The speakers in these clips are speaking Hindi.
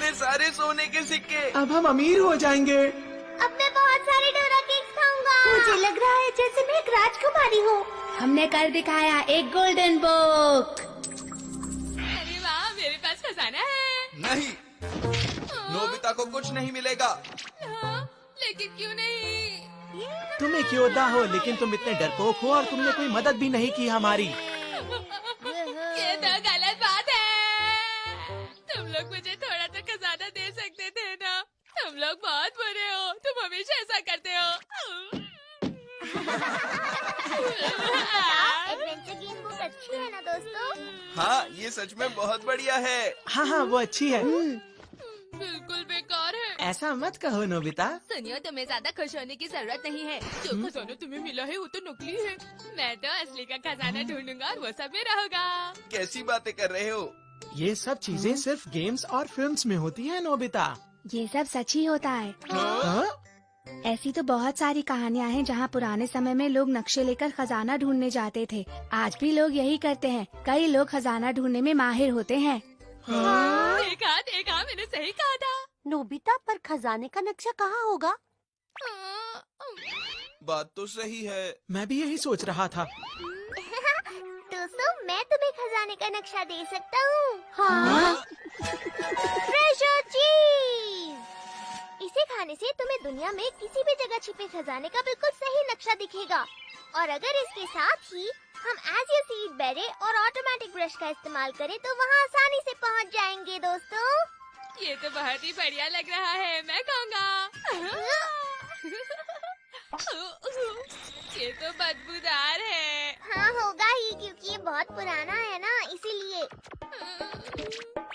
मेरे सारे सोने के सिक्के। अब हम अमीर हो जाएंगे। अब मैं बहुत सारे डोरा केक्स खाऊंगा। मुझे लग रहा है जैसे मैं एक राजकुमारी हूँ। हमने कर दिखाया एक गोल्डन बुक। अरे वाह, मेरे पास खजाना है। नहीं, नोबिता को कुछ नहीं मिलेगा। लेकिन क्यों नहीं? तुम एक योद्धा हो, लेकिन तुम इतने डरपोक हो और तुमने कोई मदद भी नहीं की हमारी। ये तो गलत बात है। तुम लोग मुझे थोड़ा तो खजाना दे सकते थे ना। तुम लोग बहुत बुरे हो, तुम हमेशा ऐसा करते हो। एडवेंचर गेम बुक अच्छी है ना दोस्तों? हाँ, ये सच में बहुत बढ़िया है। हाँ, वो अच्छी है। बिल्कुल बेकार है। ऐसा मत कहो नोबिता। सुनियो, तुम्हें ज्यादा खुश होने की जरूरत नहीं है। जो खजाना तुम्हें मिला है वो तो नकली है। मैं तो असली का खजाना ढूंढूंगा और वो सब मेरा होगा। कैसी बातें कर रहे हो? ये सब चीजें सिर्फ गेम्स और फिल्म्स में होती हैं नोबिता। ये सब सच ही होता है। हाँ? ऐसी तो बहुत सारी कहानियाँ हैं जहाँ पुराने समय में लोग नक्शे लेकर खजाना ढूंढने जाते थे। आज भी लोग यही करते हैं। कई लोग खजाना ढूंढने में माहिर होते हैं। देखा, मैंने सही कहा था। नोबिता, पर खजाने का नक्शा कहाँ होगा? बात तो सही है। मैं भी यही सोच रहा था। दोस्तों, मैं तुम्हें खजाने का नक्शा दे सकता हूँ। हाँ? ट्रेजर चीज। इसे खाने से तुम्हें दुनिया में किसी भी जगह छिपे खजाने का बिल्कुल सही नक्शा दिखेगा। और अगर इसके साथ ही हम एज यू सी इट बेरे और ऑटोमेटिक ब्रश का इस्तेमाल करें तो वहाँ आसानी से पहुँच जाएंगे दोस्तों। ये तो बहुत ही बढ़िया लग रहा है, मैं खाऊंगा। ये तो बदबूदार है। हाँ, होगा ही, क्योंकि ये बहुत पुराना है ना, इसीलिए।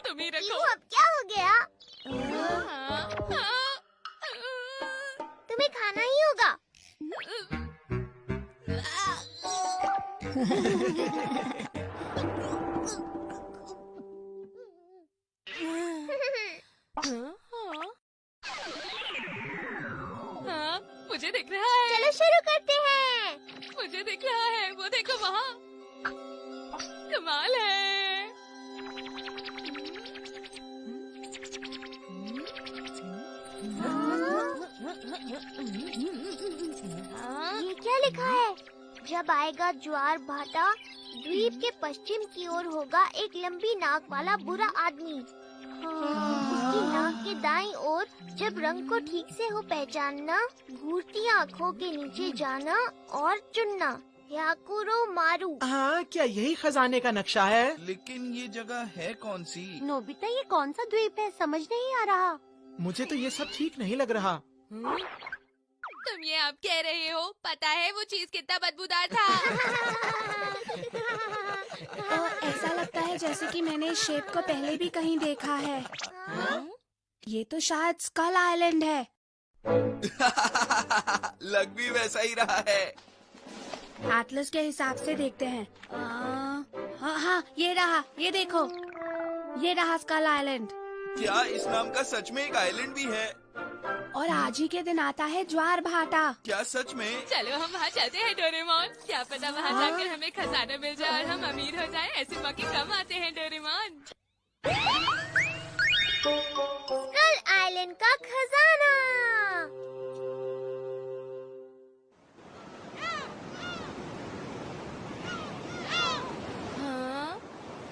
तुम ही रखो। क्यों, अब क्या हो गया? तुम्हें खाना ही होगा। हाँ, मुझे दिख रहा है। चलो शुरू करते हैं। मुझे दिख रहा है, वो देखो वहाँ। कमाल है। ये क्या लिखा है? जब आएगा ज्वार भाटा, द्वीप के पश्चिम की ओर होगा एक लंबी नाक वाला बुरा आदमी। उसकी नाक के दाईं ओर जब रंग को ठीक से हो पहचानना, घूरती आँखों के नीचे जाना और चुनना। याकुरो मारू। हाँ, क्या यही खजाने का नक्शा है? लेकिन ये जगह है कौन सी? नोबिता, ये कौन सा द्वीप है? समझ नहीं आ रहा। मुझे तो ये सब ठीक नहीं लग रहा। तुम ये अब कह रहे हो? पता है वो चीज कितना बदबूदार था। तो ऐसा लगता है जैसे कि मैंने इस शेप को पहले भी कहीं देखा है। ये तो शायद स्कल आइलैंड है। लग भी वैसा ही रहा है। एटलस के हिसाब से देखते हैं। हाँ, ये रहा, ये देखो, ये रहा स्कल आइलैंड। क्या इस नाम का सच में एक आइलैंड भी है? और आज ही के दिन आता है ज्वार भाटा। क्या सच में? चलो हम वहाँ चलते हैं डोरेमोन। क्या पता वहाँ जाकर हमें खजाना मिल जाए और हम अमीर हो जाएं। ऐसे मौके कम आते हैं डोरेमोन। स्कल आइलैंड का खजाना। हाँ,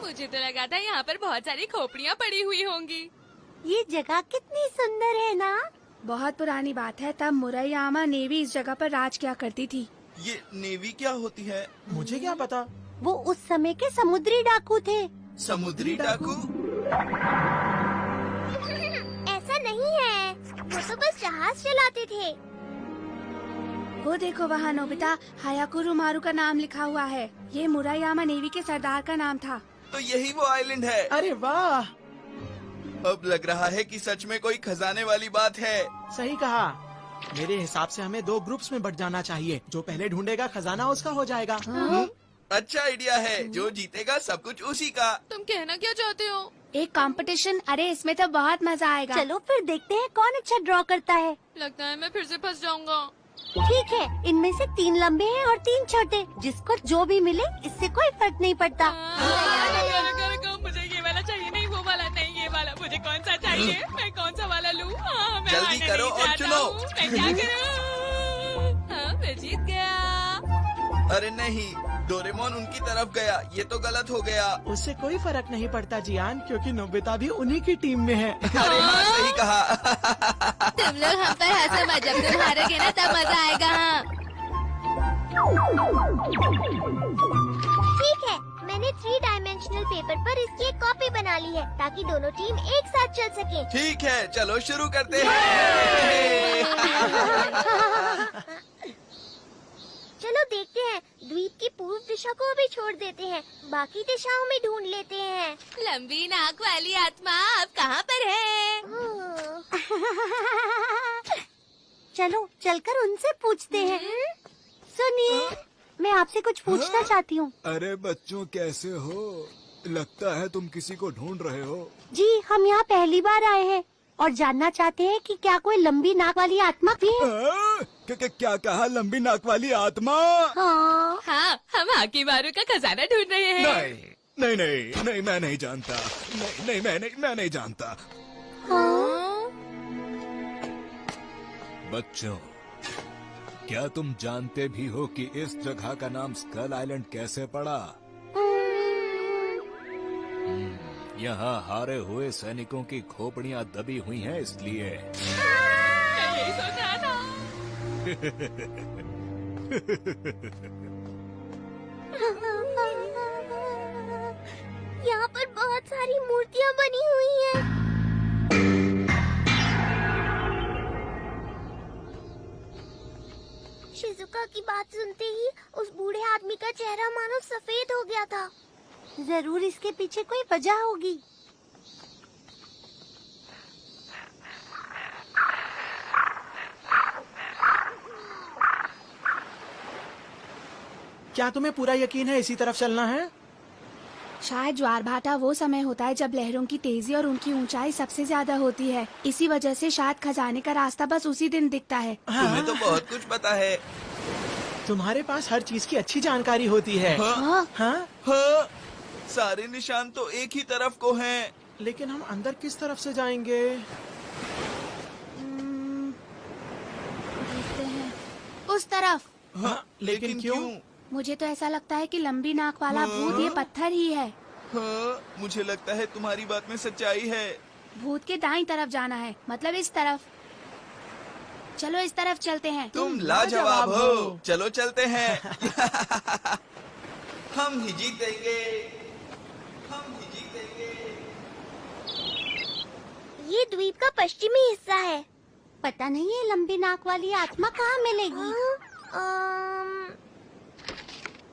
मुझे तो लगा था यहाँ पर बहुत सारी खोपड़ियाँ पड़ी हुई होंगी। ये जगह कितनी सुंदर है ना? बहुत पुरानी बात है, तब मुरैयामा नेवी इस जगह पर राज किया करती थी। ये नेवी क्या होती है? मुझे क्या पता। वो उस समय के समुद्री डाकू थे। समुद्री डाकू? ऐसा नहीं है, वो तो बस जहाज चलाते थे। वो देखो वहाँ नोबिता, हायाकुरो मारू का नाम लिखा हुआ है। ये मुरैयामा नेवी के सरदार का नाम था। तो यही वो आइलैंड है। अरे वाह, अब लग रहा है कि सच में कोई खजाने वाली बात है। सही कहा। मेरे हिसाब से हमें 2 ग्रुप्स में बट जाना चाहिए। जो पहले ढूंढेगा खजाना उसका हो जाएगा। अच्छा आइडिया है। जो जीतेगा सब कुछ उसी का। तुम कहना क्या चाहते हो? एक कंपटीशन। अरे इसमें तो बहुत मजा आएगा। चलो फिर देखते हैं कौन अच्छा ड्रॉ करता है। लगता है मैं फिर से फंस जाऊंगा। ठीक है, इनमें से 3 लंबे हैं और 3 छोटे। जिसको जो भी मिले इससे कोई फर्क नहीं पड़ता। मुझे ये वाला चाहिए, नहीं वो वाला नहीं, ये वाला। मुझे कौन सा चाहिए? बताइए मैं कौन सा वाला लूँ? हाँ, मैं जल्दी हारना करो नहीं और चाहता चुनो। हूँ। मैं क्या करूँ? हाँ, मैं जीत गया। अरे नहीं, डोरेमोन उनकी तरफ गया, ये तो गलत हो गया। उससे कोई फर्क नहीं पड़ता जियान, क्योंकि नोबिता भी उन्हीं की टीम में है। अरे हाँ, सही कहा। तुम लोग हम पर हंसो मत, जब तुम हारोगे ना तब मजा आएगा। ठीक है, मैंने 3 डायमेंशनल पेपर पर इसकी एक कॉपी बना ली है ताकि दोनों टीम एक साथ चल सके। ठीक है, चलो शुरू करते हैं। चलो देखते हैं, द्वीप की पूर्व दिशा को भी छोड़ देते हैं, बाकी दिशाओं में ढूंढ लेते हैं। लंबी नाक वाली आत्मा अब कहाँ पर है? चलो चलकर उनसे पूछते हैं। सुनिए, मैं आपसे कुछ पूछना चाहती हूँ। अरे बच्चों, कैसे हो? लगता है तुम किसी को ढूंढ रहे हो। जी, हम यहाँ पहली बार आए हैं और जानना चाहते हैं कि क्या कोई लंबी नाक वाली आत्मा भी है? क्या कहा? लंबी नाक वाली आत्मा? हाँ। हाँ, हम हाकी मारू का खजाना ढूंढ रहे हैं। नहीं नहीं नहीं नहीं, मैं नहीं जानता। नहीं, मैं नहीं जानता। बच्चों, क्या तुम जानते भी हो कि इस जगह का नाम स्कल आइलैंड कैसे पड़ा? यहाँ हारे हुए सैनिकों की खोपड़ियाँ दबी हुई हैं, इसलिए। मैं यही सोच रहा था। यहाँ पर बहुत सारी मूर्तियाँ बनी हुई हैं। शिजुका की बात सुनते ही उस बूढ़े आदमी का चेहरा मानो सफेद हो गया था। जरूर इसके पीछे कोई वजह होगी। क्या तुम्हें पूरा यकीन है इसी तरफ चलना है? शायद ज्वार भाटा वो समय होता है जब लहरों की तेजी और उनकी ऊंचाई सबसे ज्यादा होती है। इसी वजह से शायद खजाने का रास्ता बस उसी दिन दिखता है। तुम्हें तो बहुत कुछ पता है। तुम्हारे पास हर चीज की अच्छी जानकारी होती है। हाँ? हाँ? हाँ, सारे निशान तो एक ही तरफ को हैं। लेकिन हम अंदर किस तरफ से जाएंगे? देखते हैं। उस तरफ। हाँ, लेकिन क्यों? मुझे तो ऐसा लगता है कि लंबी नाक वाला भूत ये पत्थर ही है। हाँ, मुझे लगता है तुम्हारी बात में सच्चाई है। भूत के दाईं तरफ जाना है, मतलब इस तरफ। चलो इस तरफ चलते हैं। तुम लाजवाब हो। चलो चलते हैं। हम ही जीतेंगे, हम ही जीतेंगे। ये द्वीप का पश्चिमी हिस्सा है। पता नहीं ये लंबी नाक वाली आत्मा कहाँ मिलेगी।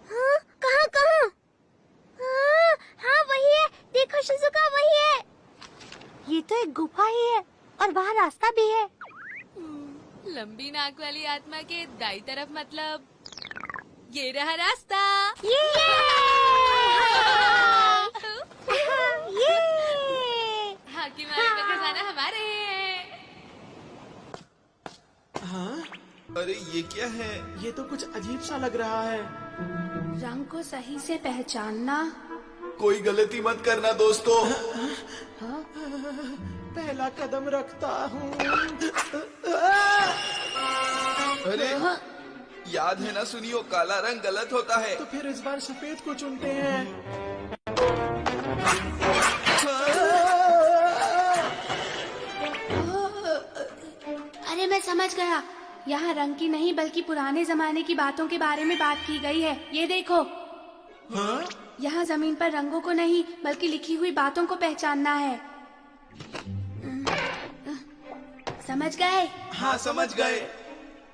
हाँ, कहाँ कहाँ? हाँ, हाँ वही है, देखो शिजुका, वही है। ये तो एक गुफा ही है और वहाँ रास्ता भी है। लंबी नाक वाली आत्मा के दाई तरफ, मतलब ये रहा रास्ता। ये हाकी मारू का खजाना हमारे है। हाँ? अरे ये क्या है? ये तो कुछ अजीब सा लग रहा है। रंग को सही से पहचानना। कोई गलती मत करना दोस्तों। पहला कदम रखता हूँ। अरे याद है ना सुनियो, काला रंग गलत होता है। तो फिर इस बार सफेद को चुनते हैं। अरे मैं समझ गया, यहाँ रंग की नहीं बल्कि पुराने जमाने की बातों के बारे में बात की गई है। ये देखो। हाँ? यहाँ जमीन पर रंगों को नहीं बल्कि लिखी हुई बातों को पहचानना है। समझ गए? हाँ समझ गए।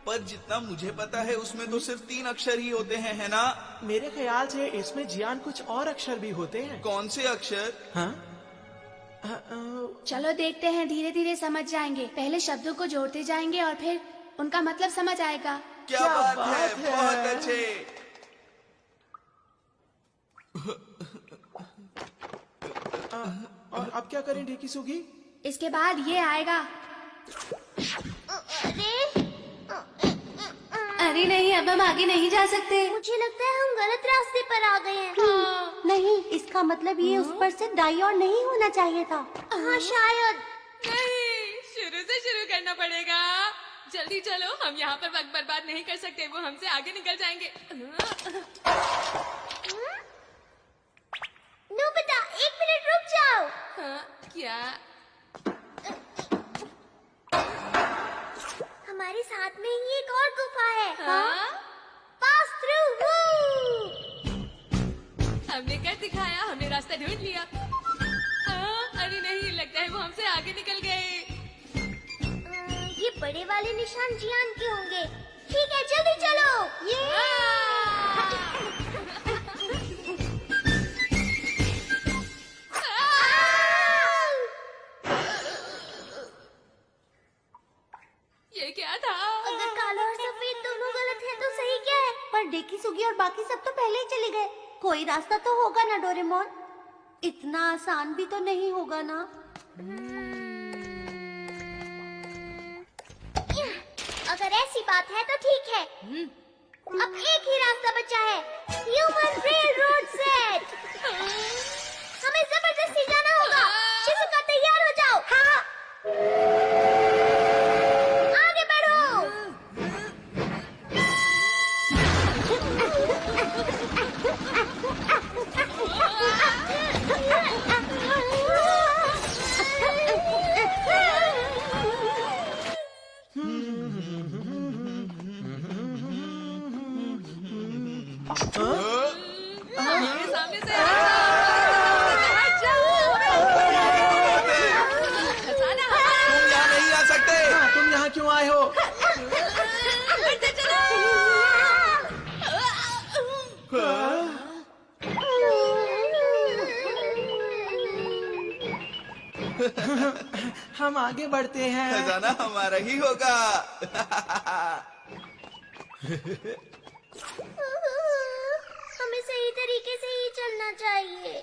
पर जितना मुझे पता है उसमें तो सिर्फ 3 अक्षर ही होते हैं, है ना? मेरे ख्याल से इसमें जियान कुछ और अक्षर भी होते हैं। कौन से अक्षर? हाँ? चलो देखते हैं, धीरे धीरे समझ जाएंगे। पहले शब्दों को जोड़ते जाएंगे और फिर उनका मतलब समझ आएगा। क्या बात है, बहुत अच्छे। और अब क्या करें ढेकी सुगी? इसके बाद ये आएगा। अरे नहीं, अब हम आगे नहीं जा सकते। मुझे लगता है हम गलत रास्ते पर आ गए हैं। नहीं, इसका मतलब ये उस पर से दाईं ओर नहीं होना चाहिए था। हाँ शायद। नहीं, शुरू से शुरू करना पड़ेगा। जल्दी चलो, हम यहाँ पर वक्त बर्बाद नहीं कर सकते, वो हमसे आगे निकल जाएंगे। नोबिता, 1 मिनट रुक जाओ। हाँ, क्या? हमारे साथ में ही एक और गुफा है। हाँ? Pass through. हमने कर दिखाया, हमने रास्ता ढूंढ लिया। अरे नहीं, लगता है वो हमसे आगे निकल गए। ये बड़े वाले निशान जियान के होंगे। ठीक है, जल्दी चलो। ये क्या था? अगर काला और सफेद दोनों गलत है तो सही क्या है? पर डेकी सुगी और बाकी सब तो पहले ही चले गए। कोई रास्ता तो होगा ना डोरेमोन? इतना आसान भी तो नहीं होगा ना। अगर ऐसी बात है तो ठीक है। अब एक ही रास्ता बचा है, ह्यूमन रेल रोड सेट। हमें जबरदस्ती जाना होगा। शिजुका, तैयार हो जाओ। हाँ। आगे बढ़ो। मेरे सामने से तुम यहाँ नहीं आ सकते। तुम यहाँ क्यों आए हो? हम आगे बढ़ते हैं। खजाना हमारा ही होगा। हमें सही तरीके से ही चलना चाहिए।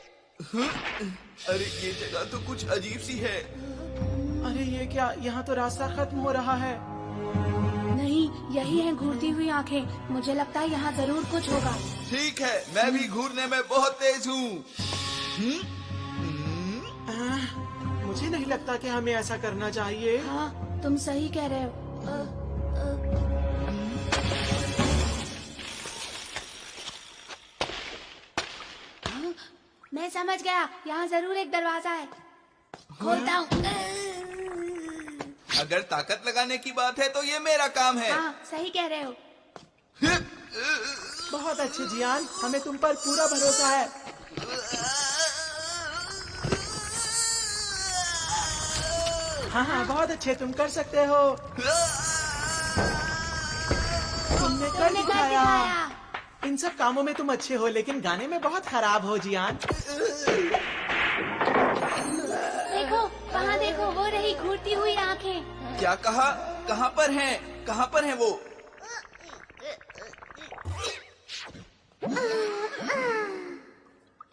अरे ये जगह तो कुछ अजीब सी है। अरे ये क्या, यहाँ तो रास्ता खत्म हो रहा है। नहीं, यही है घूरती हुई आंखें। मुझे लगता है यहाँ जरूर कुछ होगा। ठीक है, मैं भी घूरने में बहुत तेज हूँ। मुझे नहीं लगता कि हमें ऐसा करना चाहिए। हाँ, तुम सही कह रहे हो। मैं समझ गया, यहाँ जरूर एक दरवाजा है। खोलता हूँ। अगर ताकत लगाने की बात है तो ये मेरा काम है। हाँ, सही कह रहे हो। बहुत अच्छे जियान, हमें तुम पर पूरा भरोसा है। हाँ हाँ, बहुत अच्छे, तुम कर सकते हो। तुमने कर दिखाया। इन सब कामों में तुम अच्छे हो, लेकिन गाने में बहुत खराब हो जियान। देखो, वहाँ देखो, वो रही घूरती हुई आंखें। क्या कहा? कहाँ पर हैं? कहाँ पर हैं वो?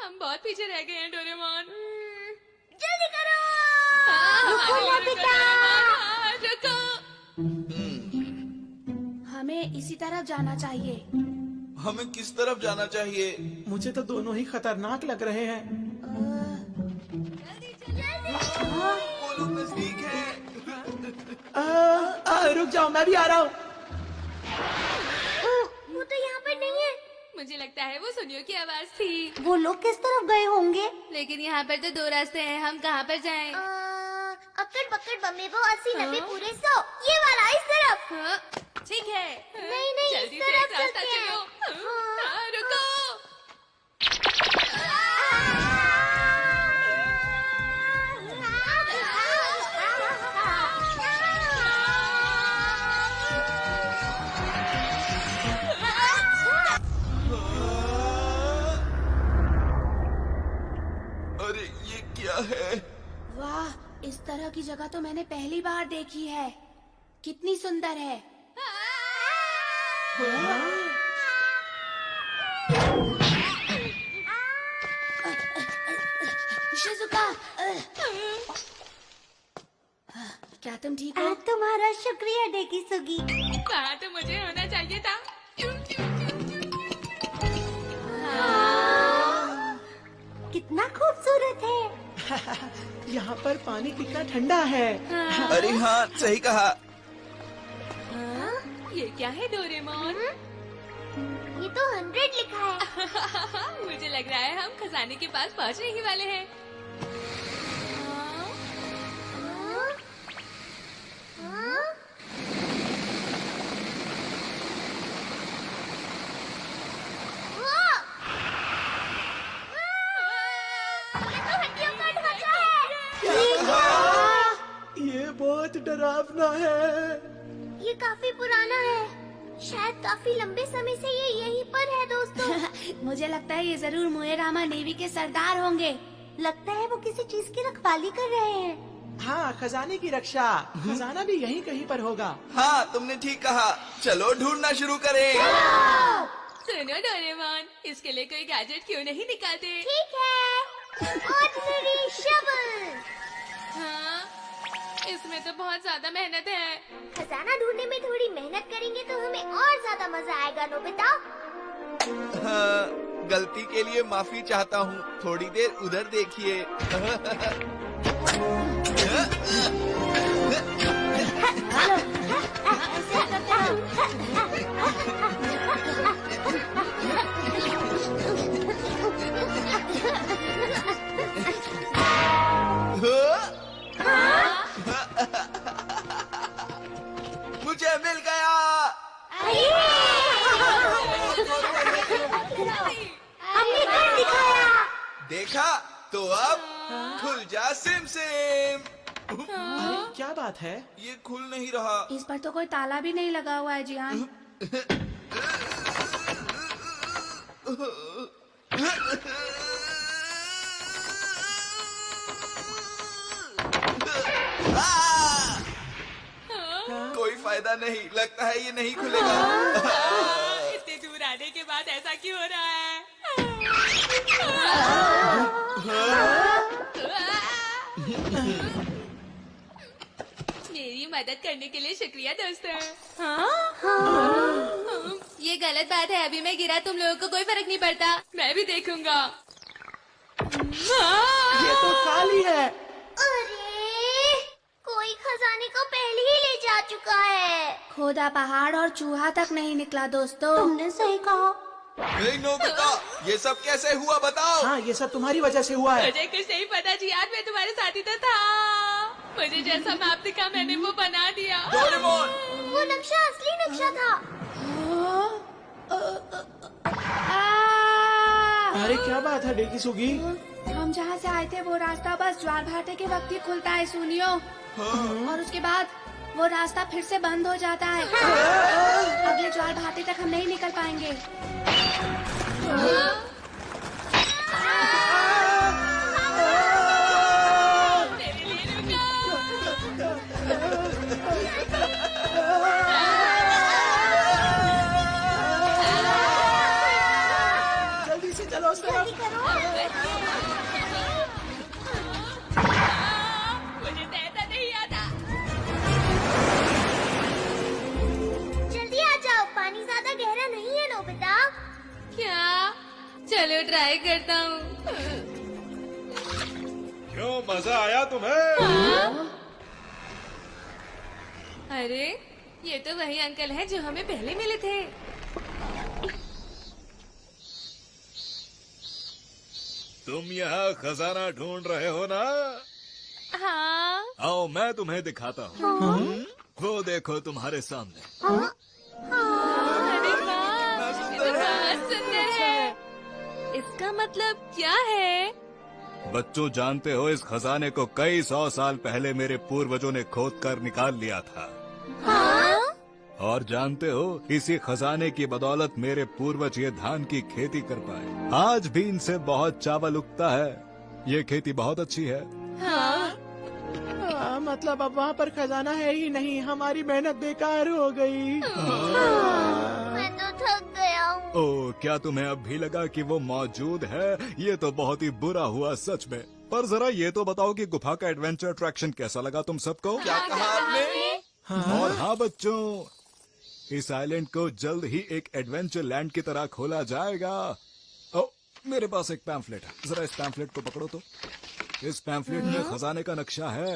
हम बहुत पीछे रह गए हैं डोरेमोन। जल्दी करो। रुको नोबिता। रुको। हमें इसी तरफ जाना चाहिए। हमें किस तरफ जाना चाहिए? मुझे तो दोनों ही खतरनाक लग रहे हैं। वो लोग नजदीक हैं। रुक जाओ, मैं भी आ रहा हूँ। वो तो यहाँ पर नहीं है। मुझे लगता है वो सुनियो की आवाज थी। वो लोग किस तरफ गए होंगे? लेकिन यहाँ पर तो 2 रास्ते हैं, हम कहाँ पर जाएं? अक्कड़ बक्कड़ बम्बे वो 80 90 पूरे 100। ये वाला इस तरफ। हाँ, ठीक है। नहीं नहीं, जल्दी इस से तरफ एक रास्ता चलते हैं। चलो। हाँ, रुको। अरे ये क्या है? वाह, इस तरह की जगह तो मैंने पहली बार देखी है। कितनी सुंदर है। शिजुका, क्या तुम ठीक हो? तुम्हारा शुक्रिया डेकी सुगी। वहाँ तो मुझे होना चाहिए था। कितना खूबसूरत है। यहाँ पर पानी कितना ठंडा है। अरे हाँ, सही कहा। ये क्या है डोरेमोन? ये तो 100 लिखा है। मुझे लग रहा है हम खजाने के पास पहुंचने ही वाले हैं। ये बहुत डरावना है। ये काफी पुराना है, शायद काफी लंबे समय से ये यहीं पर है दोस्तों। मुझे लगता है ये जरूर मोएरामा नेवी के सरदार होंगे। लगता है वो किसी चीज की रखवाली कर रहे हैं। हाँ, खजाने की रक्षा। खजाना भी यहीं कहीं पर होगा। हाँ, तुमने ठीक कहा। चलो ढूंढना शुरू करें। सुनो डोरेमोन, इसके लिए कोई गैजेट क्यों नहीं निकालते? ठीक है, ऑर्डिनरी शवल। हाँ, इसमें तो बहुत ज्यादा मेहनत है। खजाना ढूंढने में थोड़ी मेहनत करेंगे तो हमें और ज्यादा मजा आएगा नोबिता। हाँ, गलती के लिए माफी चाहता हूँ। थोड़ी देर उधर देखिए। मुझे मिल गया। हमने कर दिखाया। देखा तो अब खुल जा सिम सिम। अरे क्या बात है? ये खुल नहीं रहा। इस पर तो कोई ताला भी नहीं लगा हुआ है जियान। कोई फायदा नहीं, लगता है ये नहीं खुलेगा। इतने दूर आने के बाद ऐसा क्यों हो रहा है? मेरी मदद करने के लिए शुक्रिया दोस्तों। ये गलत बात है, अभी मैं गिरा, तुम लोगों को कोई फर्क नहीं पड़ता। मैं भी देखूंगा। ये तो खाली है। अरे, कोई खजाने को पहले ही ले जा चुका है। खोदा पहाड़ और चूहा तक नहीं निकला दोस्तों। तुमने सही कहा। नहीं नोबिता, ये सब कैसे हुआ बताओ। हाँ, ये सब तुम्हारी वजह से हुआ है। मुझे कुछ नहीं पता जी, आज मैं तुम्हारे साथी तो था। मुझे जैसा मैप दिखा मैंने वो बना दिया। डोरेमोन, वो नक्शा असली नक्शा था। अरे क्या बात है डेकिसुगी? हम जहाँ से आए थे वो रास्ता बस ज्वार भाटे के वक्त ही खुलता है सुनियो। और उसके बाद वो रास्ता फिर से बंद हो जाता है। अगले ज्वार भाटे तक हम नहीं निकल पाएंगे। मेरे लिए रुको। जल्दी से चलो उस तरफ। मुझे तैरना नहीं आता। जल्दी आ जाओ, पानी ज्यादा गहरा नहीं है नोबिता। क्या? चलो ट्राई करता हूँ। क्यों, मजा आया तुम्हें? अरे, ये तो वही अंकल है जो हमें पहले मिले थे। तुम यहाँ खजाना ढूंढ रहे हो ना? हाँ। आओ मैं तुम्हें दिखाता हूँ। वो देखो तुम्हारे सामने। अरे वाह, ये तो बहुत सुंदर है। इसका मतलब क्या है? बच्चों, जानते हो इस खजाने को कई 100 साल पहले मेरे पूर्वजों ने खोद कर निकाल लिया था। और जानते हो, इसी खजाने की बदौलत मेरे पूर्वज ये धान की खेती कर पाए। आज भी इनसे बहुत चावल उगता है। ये खेती बहुत अच्छी है। मतलब अब वहाँ पर खजाना है ही नहीं, हमारी मेहनत बेकार हो गई। मैं तो थक गया हूँ। ओह, क्या तुम्हें अब भी लगा कि वो मौजूद है? ये तो बहुत ही बुरा हुआ सच में। पर जरा ये तो बताओ कि गुफा का एडवेंचर अट्रैक्शन कैसा लगा तुम सबको? क्या कहा आपने? और हाँ बच्चों, इस आइलैंड को जल्द ही एक एडवेंचर लैंड की तरह खोला जाएगा। ओ, मेरे पास एक पैम्फलेट है, जरा इस पैम्फलेट को पकड़ो तो। इस पैम्फलेट में खजाने का नक्शा है।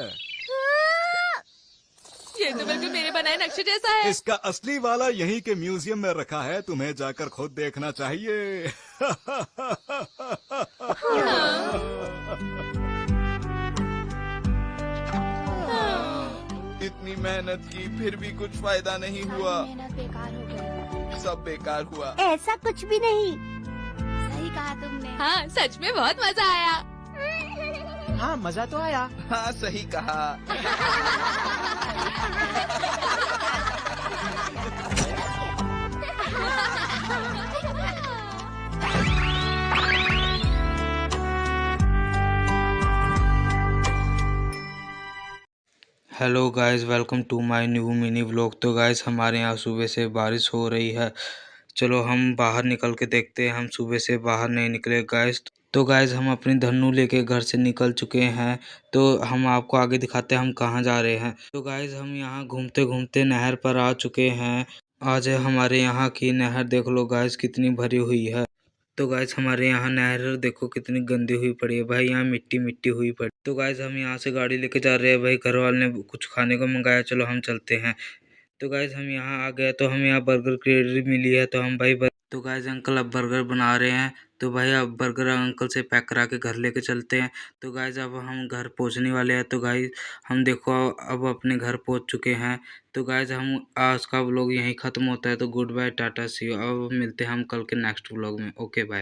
ये तो बिल्कुल मेरे बनाए नक्शे जैसा है। इसका असली वाला यहीं के म्यूजियम में रखा है, तुम्हें जाकर खुद देखना चाहिए। इतनी मेहनत की फिर भी कुछ फायदा नहीं हुआ, मेहनत बेकार हो गई। सब बेकार हुआ। ऐसा कुछ भी नहीं। सही कहा तुमने। हाँ, सच में बहुत मजा आया। हाँ, मजा तो आया। हाँ सही कहा। Hello guys, welcome to my new mini vlog. तो गाइस हमारे यहाँ सुबह से बारिश हो रही है। चलो हम बाहर निकल के देखते हैं। हम सुबह से बाहर नहीं निकले गाइस। तो गाइस हम अपनी धन्नू लेके घर से निकल चुके हैं। तो हम आपको आगे दिखाते हैं हम कहाँ जा रहे हैं। तो गाइस हम यहाँ घूमते घूमते नहर पर आ चुके हैं। आज हमारे यहाँ की नहर देख लो गाइस कितनी भरी हुई है। तो गाइस हमारे यहाँ नहर देखो कितनी गंदी हुई पड़ी है भाई, यहाँ मिट्टी मिट्टी हुई पड़ी। तो गाइस हम यहाँ से गाड़ी लेके जा रहे हैं भाई, घर वाले ने कुछ खाने को मंगाया, चलो हम चलते हैं। तो गाइस हम यहाँ आ गए, तो हम यहाँ बर्गर क्रेडिट मिली है, तो हम भाई तो गाइस अंकल अब बर्गर बना रहे हैं। तो भाई अब बर्गर अंकल से पैक करा के घर लेके चलते हैं। तो गाइस अब हम घर पहुँचने वाले हैं। तो गाइस हम देखो अब अपने घर पहुँच चुके हैं। तो गाइस हम आज का व्लॉग यहीं ख़त्म होता है। तो good bye, tata see you. अब मिलते हैं हम कल के नेक्स्ट व्लॉग में। Okay bye.